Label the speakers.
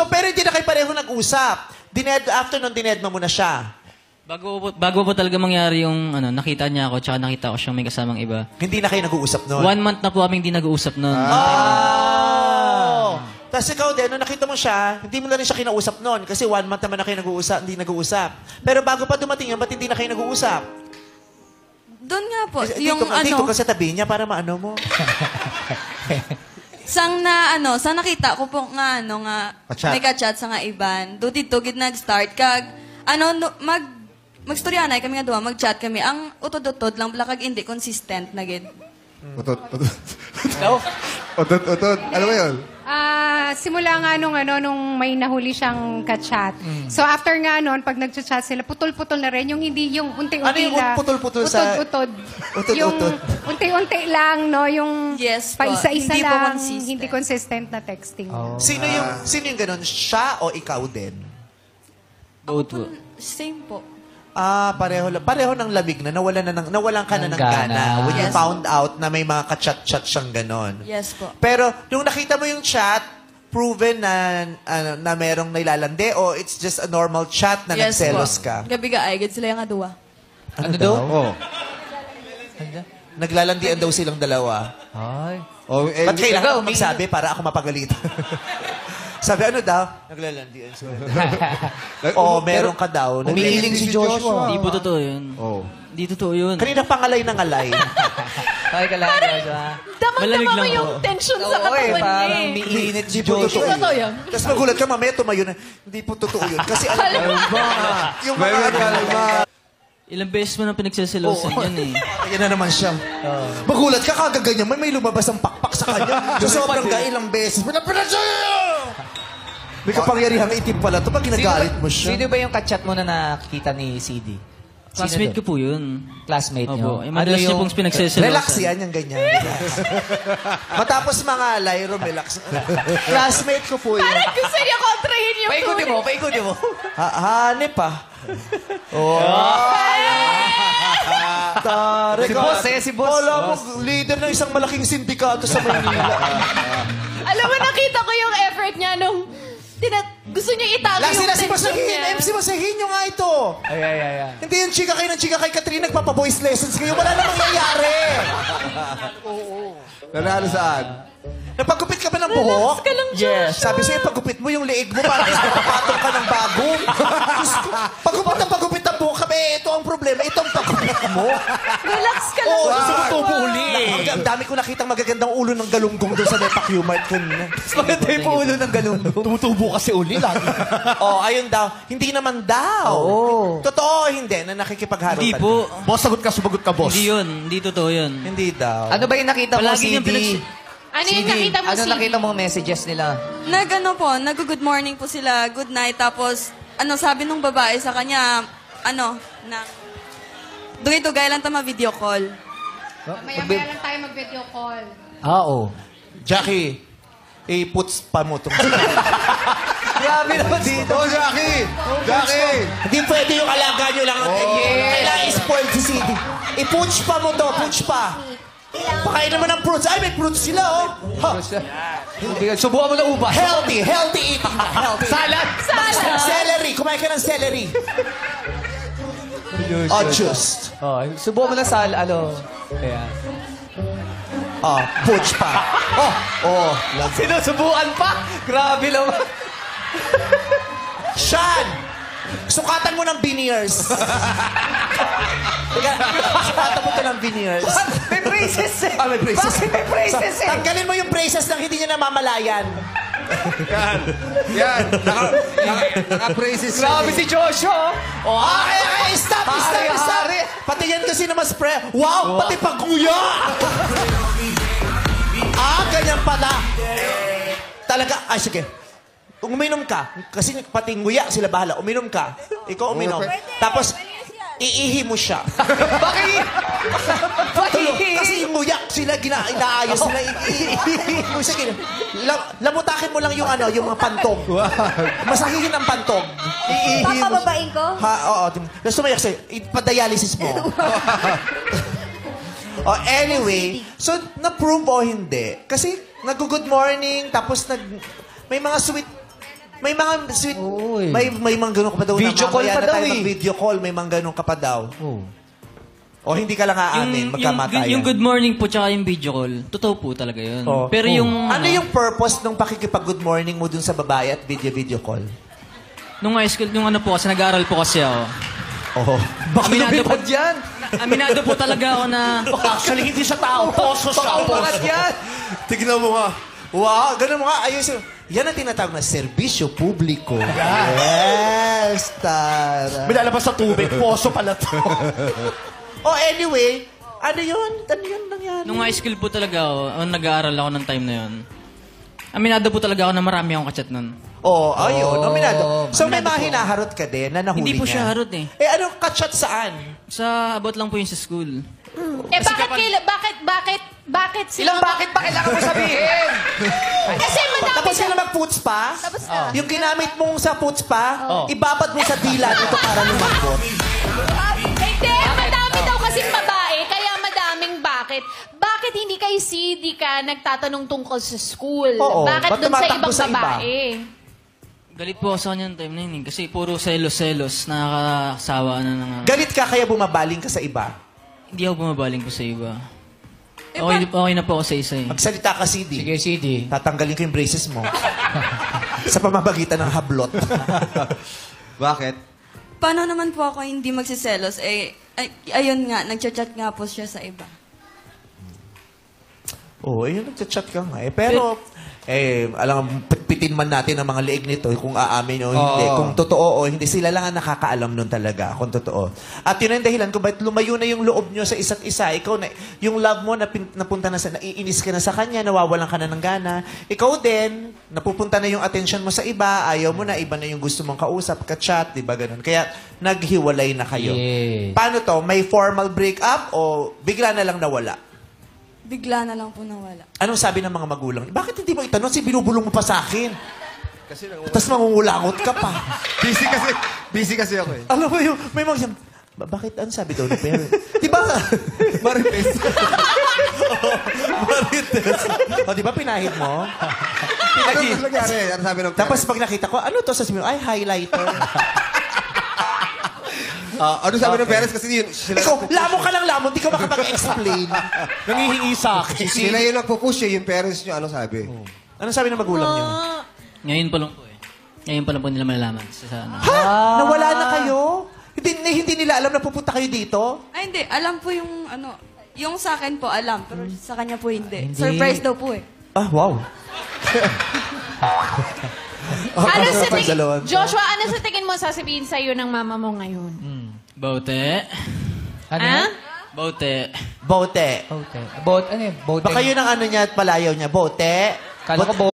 Speaker 1: So, pero hindi na kayo pareho nag-usap. After nun, dinedma mo na siya.
Speaker 2: Bago po talaga mangyari yung nakita niya ako, tsaka nakita ko siyang may kasamang iba.
Speaker 1: Hindi na kayo nag-uusap nun?
Speaker 2: 1 month na po kami hindi nag-uusap nun.
Speaker 1: Tapos ikaw din, nung nakita mo siya, hindi mo na rin siya kinausap nun. Kasi 1 month naman na kayo hindi nag-uusap. Pero bago pa dumating yun, ba't hindi na kayo nag-uusap?
Speaker 3: Doon nga po,
Speaker 1: Dito ka sa tabi niya para maano mo.
Speaker 3: sang nakita ko po nga, may ka-chat sa nga iban. Do dito, gid nag-start kag, magstoryanay kami nga duha, mag-chat kami. Ang utod-utod lang, kag hindi consistent na gid.
Speaker 4: Utod. Utod. Ano ba yun?
Speaker 5: Simula nga nung may nahuli siyang ka-chat. So after nga nun, pag nag-chat sila, putol-putol na rin. Yung hindi yung unti-unti
Speaker 1: ano yung putol-putol sa...
Speaker 5: Utod-utod. Yung unti-unti lang, no? Yung
Speaker 3: yes, po.
Speaker 5: Paisa-isa
Speaker 3: hindi
Speaker 5: lang. Hindi consistent na texting.
Speaker 1: Sino yung ganun? Siya o ikaw din?
Speaker 2: Both po.
Speaker 3: Same po.
Speaker 1: Pareho ng lamig na. Nawalan ka na ng gana. When you found out na may mga ka-chat-chat siyang ganon.
Speaker 3: Yes po.
Speaker 1: Pero, nung nakita mo yung chat, proven na merong nailalandi o it's just a normal chat na nagselos ka?
Speaker 3: Gabi ka ay, sila yung aduwa.
Speaker 1: Ano daw? Naglalandian daw silang dalawa.
Speaker 6: Ay.
Speaker 1: Ba't kailangan ako magsabi para ako mapagalitan? Sabi, ano daw? Naglalandian sila. Meron ka daw.
Speaker 6: Umiiling si Joshua.
Speaker 2: Hindi po totoo yun. Hindi totoo yun.
Speaker 1: Kanina pangalay ng alay.
Speaker 6: Kaya ka lang, Joshua.
Speaker 2: Malamig lang
Speaker 7: yung tension sa katawan niya.
Speaker 6: Parang umiinit si Joshua.
Speaker 7: Totoo yun.
Speaker 1: Tapos magulat ka, mamaya tumayo na. Hindi po totoo yun. Kasi alam mo, yung mga
Speaker 2: ilang beses mo na pinagsaselosan yan eh.
Speaker 1: Yan na naman siya. Magulat ka, kagaganyan. May lumabas ang pakpak sa kanya. So, sobrang ilang beses. May kapangyarihang itim pala ito. Pag ginagalit mo siya.
Speaker 6: Sino ba yung kachat mo na nakita ni CD?
Speaker 2: Classmate ko po yun.
Speaker 6: Classmate niyo?
Speaker 2: Opo. Madalas niyo pong pinagseselosan.
Speaker 1: Relax yan, yung ganyan. Matapos mga alay, relax. Classmate ko po yun.
Speaker 7: Parang gusto niya kontrahin yung
Speaker 6: Paikutin mo.
Speaker 1: Hanip pa.
Speaker 6: Si boss.
Speaker 1: Wala mo, leader ng isang malaking sindikato sa Maynila.
Speaker 7: Alam mo, nakita ko yung effort niya nung gusto niya itago yung tension niya.
Speaker 1: MC Masahin nyo nga ito.
Speaker 6: Ay.
Speaker 1: Hindi yung chika kay Katrina, nagpapa-voice lessons kayo. Wala namang nangyayari.
Speaker 4: Nanalo saan?
Speaker 1: Napagupit ka ba ng buhok?
Speaker 7: Relax ka lang,
Speaker 1: Yes. Sabi sa'yo, pagupit mo yung leeg mo, parang napapatong ka ng bago. Pagupit ang buhok kami, ito ang problema. Ito ang pagupit mo.
Speaker 7: Relax ka lang.
Speaker 1: Gusto mo tubo uli. Ang dami ko nakitang magagandang ulo ng galunggong doon sa Nepa Q-Mart kanina.
Speaker 6: Maganda yung ulo ng galunggong.
Speaker 1: Tumutubo kasi uli lang. Ayun daw. Hindi naman daw. Totoo, hindi. Na nakikipagharap.
Speaker 2: Hindi po.
Speaker 1: Boss, sumagot ka, boss.
Speaker 2: Hindi yun. Hindi totoo yun.
Speaker 1: Hindi daw.
Speaker 6: Ano ba yung nakita mo,
Speaker 2: Palagi
Speaker 6: CD?
Speaker 7: Ano yung nakita mo,
Speaker 6: Ano nakita mo messages nila?
Speaker 3: Nag-good morning po sila, good night, tapos, sabi nung babae sa kanya, dugay-dugay lang tama video call.
Speaker 5: Maya-maya lang tayo mag-video call.
Speaker 6: Oo.
Speaker 1: Jackie, puts pa mo itong...
Speaker 6: Grabe naman dito.
Speaker 4: Jackie!
Speaker 1: Hindi pwede yung alaga nyo lang. Kailangan i-spoil si CD. I-pooch pa mo to, pooch pa. Pakain naman ng fruits. Ay, may fruits sila,
Speaker 6: Subukan mo na ubas.
Speaker 1: Healthy eating. Healthy.
Speaker 6: Salad!
Speaker 1: Celery. Kumain ka ng celery. Just.
Speaker 6: Subukan mo na Ayan.
Speaker 1: Pooch pa.
Speaker 6: Sinusubukan pa? Grabe naman.
Speaker 1: Sean! Sukatan mo ng veneers. Sukatan mo ito ng veneers.
Speaker 6: May braces eh.
Speaker 1: May braces.
Speaker 6: Bakit may braces eh?
Speaker 1: Tanggalin mo yung braces nang hindi niya namamalayan.
Speaker 4: Yan. Naka-praises siya.
Speaker 6: Grabe si Joshua.
Speaker 1: Stop. Pati yan kasi na mas wow, pati pag-nguya. Ganyan pala. Talaga, sige. Uminom ka. Kasi pati nguya sila bahala. Uminom ka. Ikaw uminom. Tapos, iihi mo siya.
Speaker 6: Bakit?
Speaker 1: Kasi yung nguyak sila, inaayos sila. Iihi mo siya. Lamutakin mo lang yung mga pantog. Masahihin ang pantog.
Speaker 7: Papababain ko?
Speaker 1: Oo. Tapos sumayak sa'yo. Ipadialysis mo. Anyway, so, na-prove o hindi? Kasi, nag-good morning, tapos may mga sweet May mga sweet,
Speaker 6: Uy.
Speaker 1: may mga ganun ka pa daw
Speaker 6: Video
Speaker 1: na
Speaker 6: call
Speaker 1: mamaya
Speaker 6: pa
Speaker 1: na
Speaker 6: daw
Speaker 1: tayo
Speaker 6: eh.
Speaker 1: mag-video call, may mga ganun ka pa daw. O hindi ka lang aamin, magkamatayan.
Speaker 2: yung good morning po tsaka yung video call, totoo po talaga yun.
Speaker 1: Oh.
Speaker 2: Pero yung...
Speaker 1: Ano yung purpose ng pakikipag-good morning mo dun sa babae at video call?
Speaker 2: Nung high school, nung ano po kasi, nag-aaral po kasi ako.
Speaker 1: Oh.
Speaker 2: Aminado po,
Speaker 6: yan.
Speaker 2: aminado po talaga ako na...
Speaker 1: Actually, hindi siya tao. Poso siya.
Speaker 6: Umangat yan.
Speaker 1: Tignan mo nga. Wow, ganun mo nga. Ayos. Yan ang tinatawag na serbisyo publiko. Yes, tara.
Speaker 6: May lalabas sa tubig. Poso pala to.
Speaker 1: Oh, anyway, ano yun? Ano yun nangyari?
Speaker 2: Nung high school po talaga ako, nag-aaral ako ng time na yun. Aminado po talaga ako na marami akong kachat nun.
Speaker 1: Oh, ayun. Nominado. So, may
Speaker 2: Aminado
Speaker 1: mga
Speaker 2: po.
Speaker 1: hinaharot ka din na nahuli
Speaker 2: Hindi po
Speaker 1: niya.
Speaker 2: siya harot eh.
Speaker 1: Eh, anong kachat saan?
Speaker 2: Sa about lang po yung sa school.
Speaker 7: Eh, bakit sila...
Speaker 6: Ilang bakit ba kailangan mo sabihin?
Speaker 7: Kasi madami
Speaker 1: Tapos ka na mag-puts pa? Yung ginamit mong sa puts pa, ibabad mo sa dila dito para lumambot.
Speaker 7: Hindi, madami daw kasing babae, kaya madaming bakit. Bakit hindi kay CD ka nagtatanong tungkol sa school?
Speaker 1: Oo,
Speaker 7: Bakit
Speaker 1: ba't
Speaker 7: dun sa
Speaker 1: tumatakbo
Speaker 7: ibang
Speaker 1: sa iba?
Speaker 7: babae?
Speaker 2: Galit po ako sa kanya ng time na yun eh. Kasi puro selos-selos, nakakasawa na nga.
Speaker 1: Galit ka kaya bumabaling ka sa iba.
Speaker 2: Hindi ako bumabaling po sa iba. Okay na po ako sa isa eh.
Speaker 1: Magsalita ka, CD.
Speaker 6: Sige, CD.
Speaker 1: Tatanggalin ko yung braces mo. Sa pamamagitan ng hablot.
Speaker 4: Bakit?
Speaker 3: Paano naman po ako hindi magsiselos? Ayun nga, nagchat-chat nga po siya sa iba.
Speaker 1: Oo, ayun, nagchat ka nga. Pero, alam, pitpitin man natin ang mga leeg nito kung aamin o hindi. Kung totoo o hindi, sila lang ang nakakaalam nun talaga kung totoo. At yun ang dahilan kung bakit lumayo na yung loob nyo sa isa't isa. Ikaw na, yung love mo, napunta na sa, naiinis ka na sa kanya, nawawalan ka na ng gana. Ikaw din, napupunta na yung attention mo sa iba, ayaw mo na, iba na yung gusto mong kausap, ka-chat, di ba ganun. Kaya, naghiwalay na kayo.
Speaker 6: Yes.
Speaker 1: Paano to? May formal breakup o bigla na lang nawala?
Speaker 3: Bigla na lang po nawala.
Speaker 1: Anong sabi ng mga magulang? Bakit hindi mo itanong? Si binubulong mo pa sa akin. Tapos mangungulangot ka pa.
Speaker 4: Busy kasi ako eh.
Speaker 1: Alam mo yung, may mga bakit? Ano sabi daw ng parent? Di ba?
Speaker 4: Marites.
Speaker 1: Marites. O, di ba pinahid mo?
Speaker 4: Ano nangyari? Ano sabi ng
Speaker 1: Tapos pag nakita ko, ano to? Sabi mo, ay, highlighter.
Speaker 4: ano sabi ng parents kasi yun,
Speaker 1: Ikaw, lamon ka lang lamon, di ka makapag-explain.
Speaker 6: Nangihingi sa akin.
Speaker 4: sila yung nagpo-push eh, yung parents nyo, ano sabi?
Speaker 1: Ano sabi ng magulang niyo?
Speaker 2: Ngayon pa lang po eh. Ngayon pa lang po nila malalaman. Sa ano.
Speaker 1: Ha? Nawala na kayo? Hindi nila alam na pupunta kayo dito?
Speaker 3: Ay, hindi. Alam po yung yung sa akin po alam, pero sa kanya po hindi. Surprise daw po eh.
Speaker 1: Ah, wow.
Speaker 7: Ano sa
Speaker 1: pag dalawa.
Speaker 7: Joshua, ano sa tingin mo sasabihin sa'yo ng mama mo ngayon?
Speaker 2: Baute.
Speaker 6: Ano
Speaker 7: Ha?
Speaker 6: yan?
Speaker 2: Baute.
Speaker 1: Bote.
Speaker 6: Okay. About, ano yun? Bote.
Speaker 1: Baka yun ang ano niya at palayaw niya. Bote.
Speaker 6: Kala ko